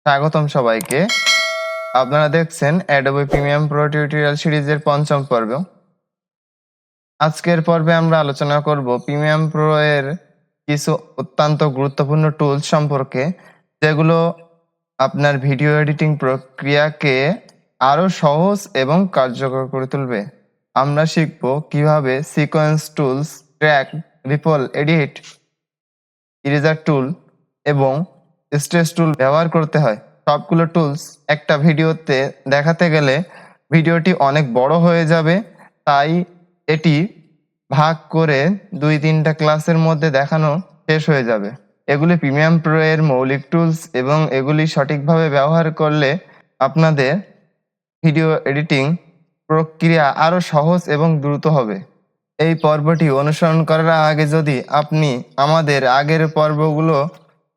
স্বাগতম সবাইকে। আপনারা দেখছেন অ্যাডোবি প্রিমিয়াম প্রো টিউটোরিয়াল সিরিজের পঞ্চম পর্ব। আজকের পর্বে আমরা আলোচনা করব প্রিমিয়াম প্রো এর কিছু অত্যন্ত গুরুত্বপূর্ণ টুলস সম্পর্কে, যেগুলো আপনার ভিডিও এডিটিং প্রক্রিয়াকে আরো সহজ এবং কার্যকর করে তুলবে। আমরা শিখব কিভাবে sequence tools, track, ripple, edit, eraser টুল এবং স্ট্রেস টুল ব্যবহার করতে হয়। সবগুলো টুলস একটা ভিডিওতে দেখাতে গেলে ভিডিওটি অনেক বড় হয়ে যাবে, তাই এটি ভাগ করে 2-3টা ক্লাসের মধ্যে দেখানো শেষ হয়ে যাবে। এগুলি প্রিমিয়াম প্রো এর মৌলিক টুলস এবং এগুলি সঠিকভাবে ব্যবহার করলে আপনাদের ভিডিও এডিটিং প্রক্রিয়া আরো সহজ এবং দ্রুত হবে। এই পর্বটি অনুসরণ করার আগে যদি আপনি আমাদের আগের পর্বগুলো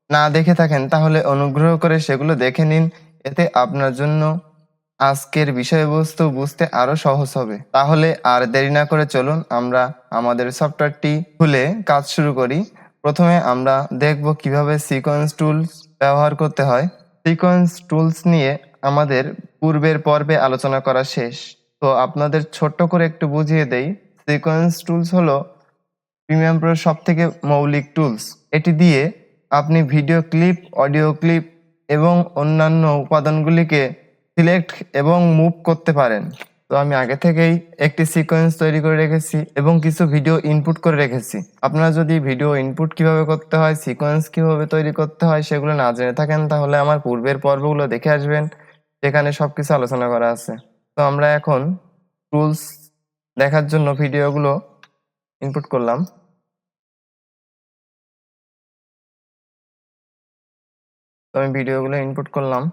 না দেখে থাকেন, তাহলে অনুগ্রহ করে সেগুলো দেখে নিন। এতে আপনার জন্য আজকের বিষয়বস্তু বুঝতে আরো সহজ হবে। তাহলে আর দেরি না করে চলুন আমরা আমাদের সফটওয়্যারটি খুলে কাজ শুরু করি। প্রথমে আমরা দেখব কিভাবে সিকোয়েন্স টুলস ব্যবহার করতে হয়। সিকোয়েন্স টুলস নিয়ে আমাদের পূর্বের পর্বে আলোচনা করা শেষ, তো আপনাদের ছোট্ট করে একটু বুঝিয়ে দেই। সিকোয়েন্স টুলস হলো প্রিমিয়াম প্রোর সবথেকে মৌলিক টুলস। এটি দিয়ে আপনি ভিডিও ক্লিপ, অডিও ক্লিপ এবং অন্যান্য উপাদানগুলিকে সিলেক্ট এবং মুভ করতে পারেন। তো আমি আগে থেকেই একটি সিকোয়েন্স তৈরি করে রেখেছি এবং কিছু ভিডিও ইনপুট করে রেখেছি। আপনারা যদি ভিডিও ইনপুট কিভাবে করতে হয়, সিকোয়েন্স কিভাবে তৈরি করতে হয় সেগুলো না জেনে থাকেন, তাহলে আমার পূর্বের পর্বগুলো দেখে আসবেন, সেখানে সবকিছু আলোচনা করা আছে। তো আমরা এখন টুলস দেখার জন্য ভিডিওগুলো ইনপুট করলাম। তো আমি ভিডিওগুলো ইনপুট করলাম।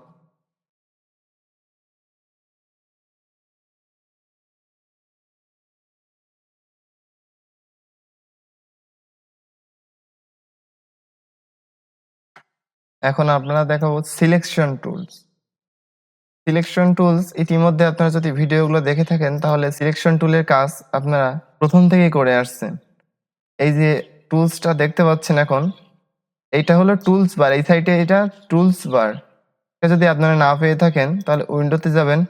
এখন আপনারা দেখাবো সিলেকশন টুলস। সিলেকশন টুলস ইতিমধ্যে আপনারা যদি ভিডিওগুলো দেখে থাকেন, তাহলে সিলেকশন টুলের কাজ আপনারা প্রথম থেকেই করে আসছেন। এই যে টুলসটা দেখতে পাচ্ছেন এখন, এইটা হলো টুলস বার। এই সাইডে এটা টুলস বার। এটা যদি আপনারা না পেয়ে থাকেন, তাহলে উইন্ডোতে যাবেন,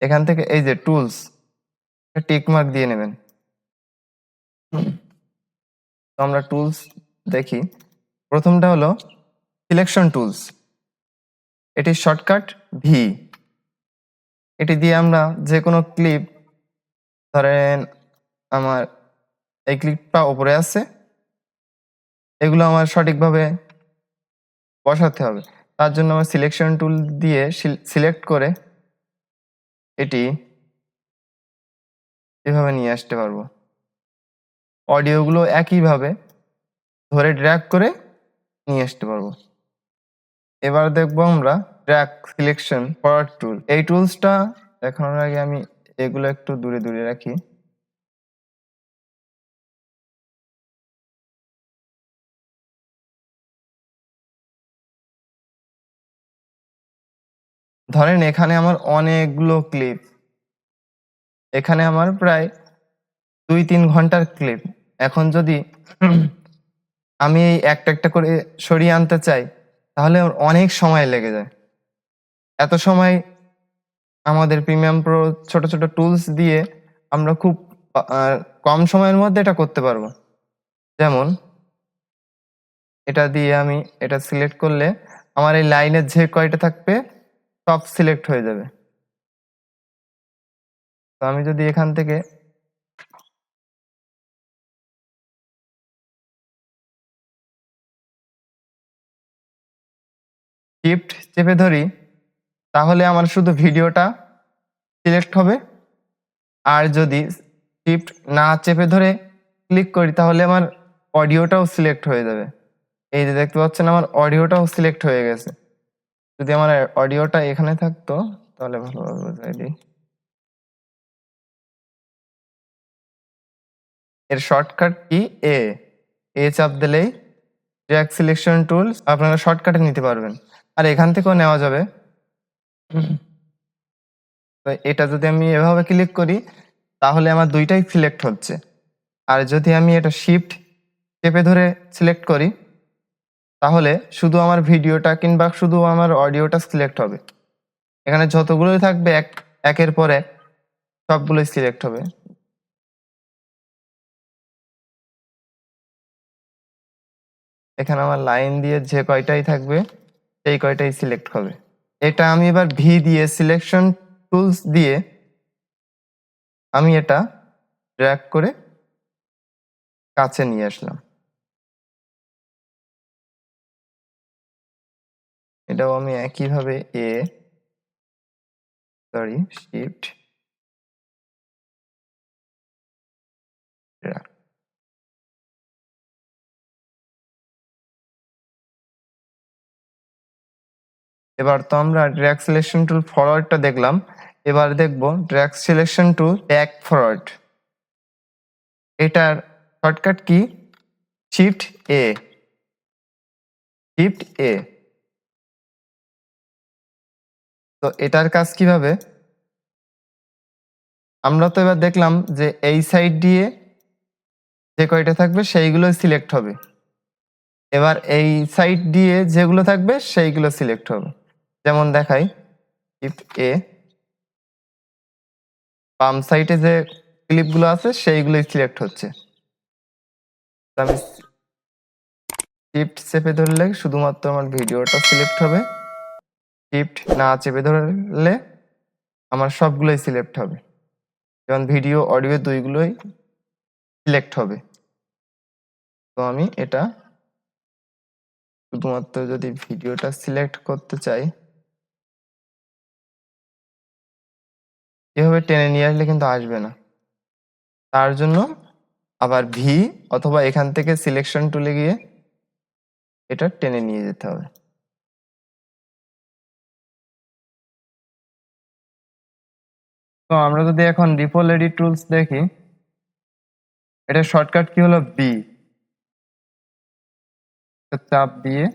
এখান থেকে এই যে টুলস টিক মার্ক দিয়ে নেবেন। তো আমরা টুলস দেখি। প্রথমটা হলো সিলেকশন টুলস। এটির শর্টকাট ভি। এটি দিয়ে আমরা যে কোনো ক্লিপ, ধরেন আমার এই ক্লিপটা উপরে আছে, এগুলো আমার সঠিকভাবে বসাতে হবে। তার জন্য আমার সিলেকশন টুল দিয়ে সিলেক্ট করে এটি এভাবে নিয়ে আসতে পারবো। অডিওগুলো একইভাবে ধরে ড্র্যাগ করে নিয়ে আসতে পারবো। এবার দেখবো আমরা ট্র্যাক সিলেকশন ফরওয়ার্ড টুল। এই টুলসটা দেখানোর আগে আমি এগুলো একটু দূরে দূরে রাখি। ধরেন এখানে আমার অনেকগুলো ক্লিপ, এখানে আমার প্রায় 2-3 ঘন্টার ক্লিপ। এখন যদি আমি এই একটা একটা করে সরিয়ে আনতে চাই, তাহলে আমার অনেক সময় লেগে যায়। এত সময় আমাদের প্রিমিয়াম প্রো ছোট ছোট টুলস দিয়ে আমরা খুব কম সময়ের মধ্যে এটা করতে পারবো। যেমন এটা দিয়ে আমি এটা সিলেক্ট করলে আমার এই লাইনের যে কয়টা থাকবে সব সিলেক্ট হয়ে যাবে। তো আমি যদি এখান থেকে শিফট চেপে ধরি, তাহলে আমার শুধু ভিডিওটা সিলেক্ট হবে। আর যদি শিফট না চেপে ধরে ক্লিক করি, তাহলে আমার অডিওটাও সিলেক্ট হয়ে যাবে। এই যে দেখতে পাচ্ছেন আমার অডিওটাও সিলেক্ট হয়ে গেছে। যদি আমার অডিওটা এখানে থাকতো তাহলে ভালোভাবে বোঝাই দিই। এর শর্টকাট কি এ চাপ দিলেই ট্র্যাক সিলেকশন টুলস আপনারা শর্টকাটে নিতে পারবেন, আর এখান থেকেও নেওয়া যাবে। তো এটা যদি আমি এভাবে ক্লিক করি, তাহলে আমার দুইটাই সিলেক্ট হচ্ছে। আর যদি আমি এটা শিফট চেপে ধরে সিলেক্ট করি, তাহলে শুধু আমার ভিডিওটা কিংবা শুধু আমার অডিওটা সিলেক্ট হবে। এখানে যতগুলোই থাকবে একের পর এক সবগুলোই সিলেক্ট হবে। এখানে আমার লাইন দিয়ে যে কয়টাই থাকবে সেই কয়টাই সিলেক্ট হবে। এটা আমি এবার ভি দিয়ে সিলেকশন টুলস দিয়ে আমি এটা ড্র্যাগ করে কাছে নিয়ে আসলাম। এটাও আমি একইভাবে শিফট ড্র্যাগ। এবার তো আমরা ড্র্যাগ সিলেকশন টুল ফরওয়ার্ডটা দেখলাম, এবার দেখব drag selection tool back forward. এটার শর্টকাট কি? শিফট এ। শিফট এ। তো এটার কাজ কিভাবে? আমরা তো এবার দেখলাম যে এই সাইড দিয়ে যে কয়টা থাকবে সেইগুলো সিলেক্ট হবে। এবার এই সাইড দিয়ে যেগুলো থাকবে সেইগুলো সিলেক্ট হবে। যেমন দেখাই, শিফট এ, বাম সাইডে যে ক্লিপগুলো আছে সেইগুলোই সিলেক্ট হচ্ছে। আমি শিফট চেপে ধরলে শুধুমাত্র আমার ভিডিওটা সিলেক্ট হবে, শিফট না চেপে ধরলে আমার সবগুলোই সিলেক্ট হবে। যেমন ভিডিও অডিও দুইগুলোই সিলেক্ট হবে। তো আমি এটা শুধুমাত্র যদি ভিডিওটা সিলেক্ট করতে চাই, এভাবে টেনে নিয়ে আসলে কিন্তু আসবে না। তার জন্য আবার ভি অথবা এখান থেকে সিলেকশন টুলে গিয়ে এটা টেনে নিয়ে যেতে হবে। তো আমরা যদি এখন রিপল এডিট টুলস দেখি, এটা শর্টকাট কি হলো? বি। চাপ দিয়ে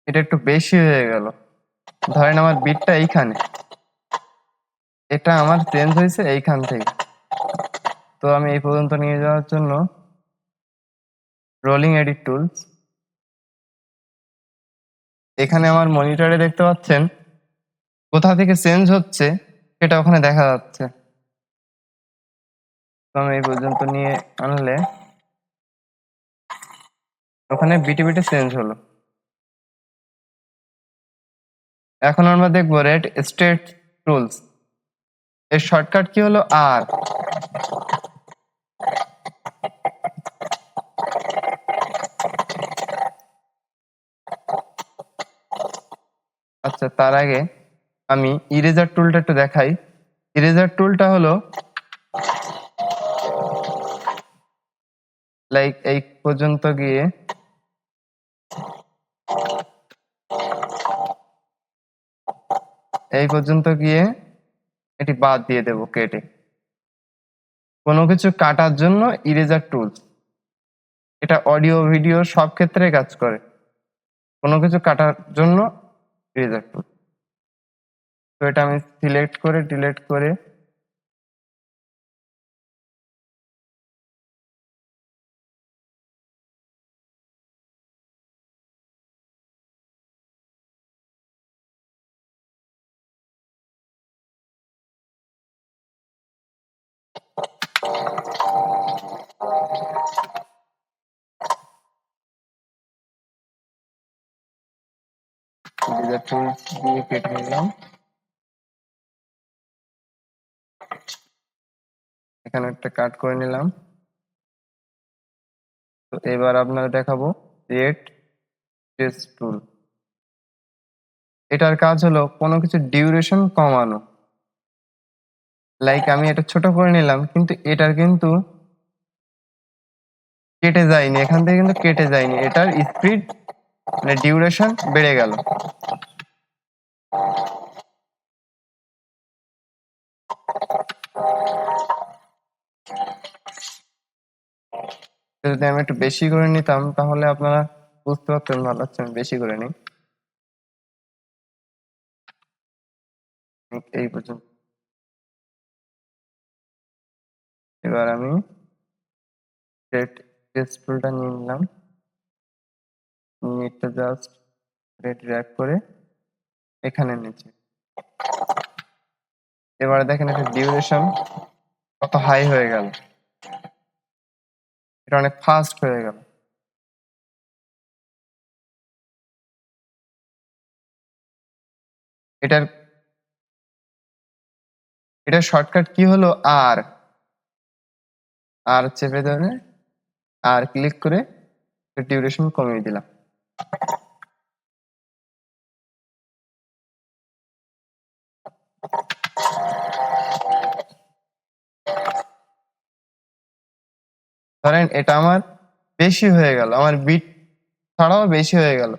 এটা একটু বেশি হয়ে গেল। ধরেন আমার বিটটা এইখানে, এটা আমার চেঞ্জ হয়েছে এইখান থেকে। তো আমি এই পর্যন্ত নিয়ে যাওয়ার জন্য রোলিং এডিট টুলস, এখানে আমার মনিটরে দেখতে পাচ্ছেন কোথা থেকে চেঞ্জ হচ্ছে সেটা ওখানে দেখা যাচ্ছে। তো আমি এই পর্যন্ত নিয়ে আনলে ওখানে বিটে বিটে চেঞ্জ হলো। এখন আমরা দেখবো রেড স্টেট টুলস, এর শর্টকাট কি হলো? আর। আচ্ছা, তার আগে আমি ইরেজার টুলটা একটু দেখাই। ইরেজার টুলটা হলো লাইক এই পর্যন্ত গিয়ে এটি বাদ দিয়ে দেব কেটে। কোনো কিছু কাটার জন্য ইরেজার টুলস, এটা অডিও ভিডিও সব ক্ষেত্রে কাজ করে। কোনো কিছু কাটার জন্য ইরেজার টুল। তো এটা আমি সিলেক্ট করে ডিলিট করে ইরেজার টুলস দিয়ে কেটে নিলাম। এখানে একটা কাট করে নিলাম। তো এবার আপনারা দেখাবো রেড টেস্ট টুল। এটার কাজ হলো কোনো কিছু ডিউরেশন কমানো। লাইক আমি এটা ছোট করে নিলাম, কিন্তু এটার কিন্তু কেটে যায়নি, এখান থেকে কিন্তু কেটে যায়নি, এটার স্পিড মানে ডিউরেশন বেড়ে গেল। যদি আমি একটু বেশি করে নিতাম তাহলে আপনারা বুঝতে পারতেন ভালো হচ্ছে। আমি বেশি করে নিই এই পর্যন্ত। এবার আমি টুলটা নিয়ে নিলাম, নিয়ে এটা জাস্ট ড্র্যাগ করে এখানে নিচে। এবারে দেখেন একটা ডিউরেশন কত হাই হয়ে গেল, এটা অনেক ফাস্ট হয়ে গেল। এটার শর্টকাট কি হলো, আর চেপে ধরে আর ক্লিক করে ডিউরেশন কমিয়ে দিলাম। ধরেন এটা আমার বেশি হয়ে গেল, আমার বিট ছাড়াও বেশি হয়ে গেল,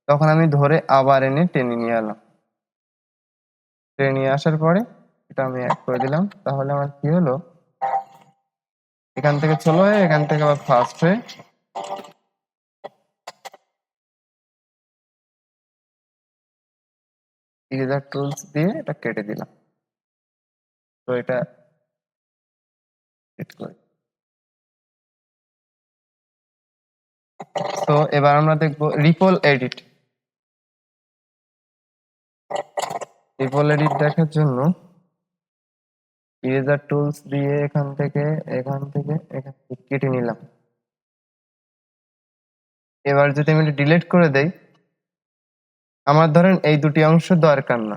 তখন আমি ধরে আবার এনে টেনে নিয়ে এলাম। টেনে নিয়ে আসার পরে এটা আমি এক করে দিলাম। তাহলে আমার কি হলো, এখান থেকে স্লো হয়ে এখান থেকে আবার ফাস্ট হয়ে ইরেজার টুলস দিয়ে এটা কেটে দিলাম। তো এটা এড করি। তো এবার আমরা দেখবো রিপল এডিট। রিপল এডিট দেখার জন্য ইরেজার টুলস দিয়ে এখান থেকে কেটে নিলাম। এবার যদি আমি এটা ডিলিট করে দেই, আমার ধরেন এই দুটি অংশ দরকার না,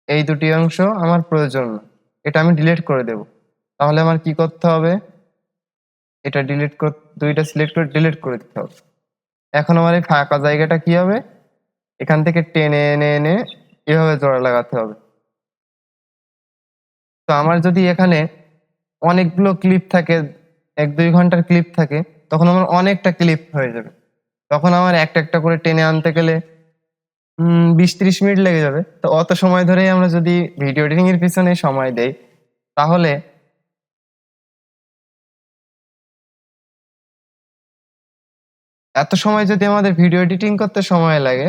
এই দুটি অংশ আমার প্রয়োজন না, এটা আমি ডিলিট করে দেব। তাহলে আমার কি করতে হবে, এটা দুইটা সিলেক্ট করে ডিলিট করে দিতে হবে। এখন আমার এই ফাঁকা জায়গাটা কি হবে, এখান থেকে টেনে এনে এনে এভাবে জোড়া লাগাতে হবে। তো আমার যদি এখানে অনেকগুলো ক্লিপ থাকে, 1-2 ঘন্টার ক্লিপ থাকে, তখন আমার অনেকটা ক্লিপ হয়ে যাবে। তখন আমার একটা একটা করে টেনে আনতে গেলে 20-30 মিনিট লেগে যাবে। তো অত সময় ধরেই আমরা যদি ভিডিও এডিটিং এর পিছনে সময় দেই, তাহলে এত সময় যদি আমাদের ভিডিও এডিটিং করতে সময় লাগে,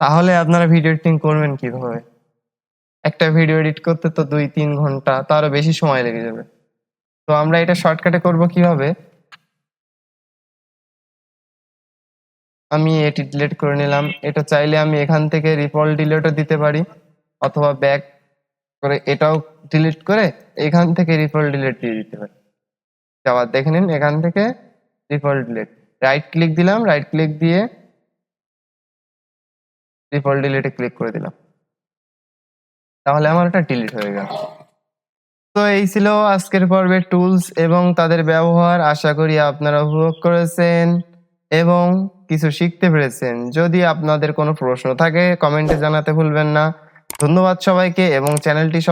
তাহলে আপনারা ভিডিও এডিটিং করবেন কিভাবে? একটা ভিডিও এডিট করতে তো 2-3 ঘন্টা, তারও বেশি সময় লেগে যাবে। তো আমরা এটা শর্টকাটে করব কিভাবে, আমি এটি ডিলিট করে নিলাম। এটা চাইলে আমি এখান থেকে রিপল ডিলিটও দিতে পারি, অথবা ব্যাক করে এটাও ডিলিট করে এখান থেকে রিপল ডিলিট দিয়ে দিতে পারি। আবার দেখে নিন, এখান থেকে রিপল ডিলিট, রাইট ক্লিক দিলাম, রাইট ক্লিক দিয়ে রিপল ডিলিটে ক্লিক করে দিলাম, তাহলে আমার এটা ডিলিট হয়ে গেল। তো এই ছিল আজকের পর্বের টুলস এবং তাদের ব্যবহার। আশা করি আপনারা উপভোগ করেছেন এবং কিছু শিখতে পেরেছেন। যদি আপনাদের কোনো প্রশ্ন থাকে কমেন্টে জানাতে ভুলবেন না। ধন্যবাদ সবাইকে এবং চ্যানেলটি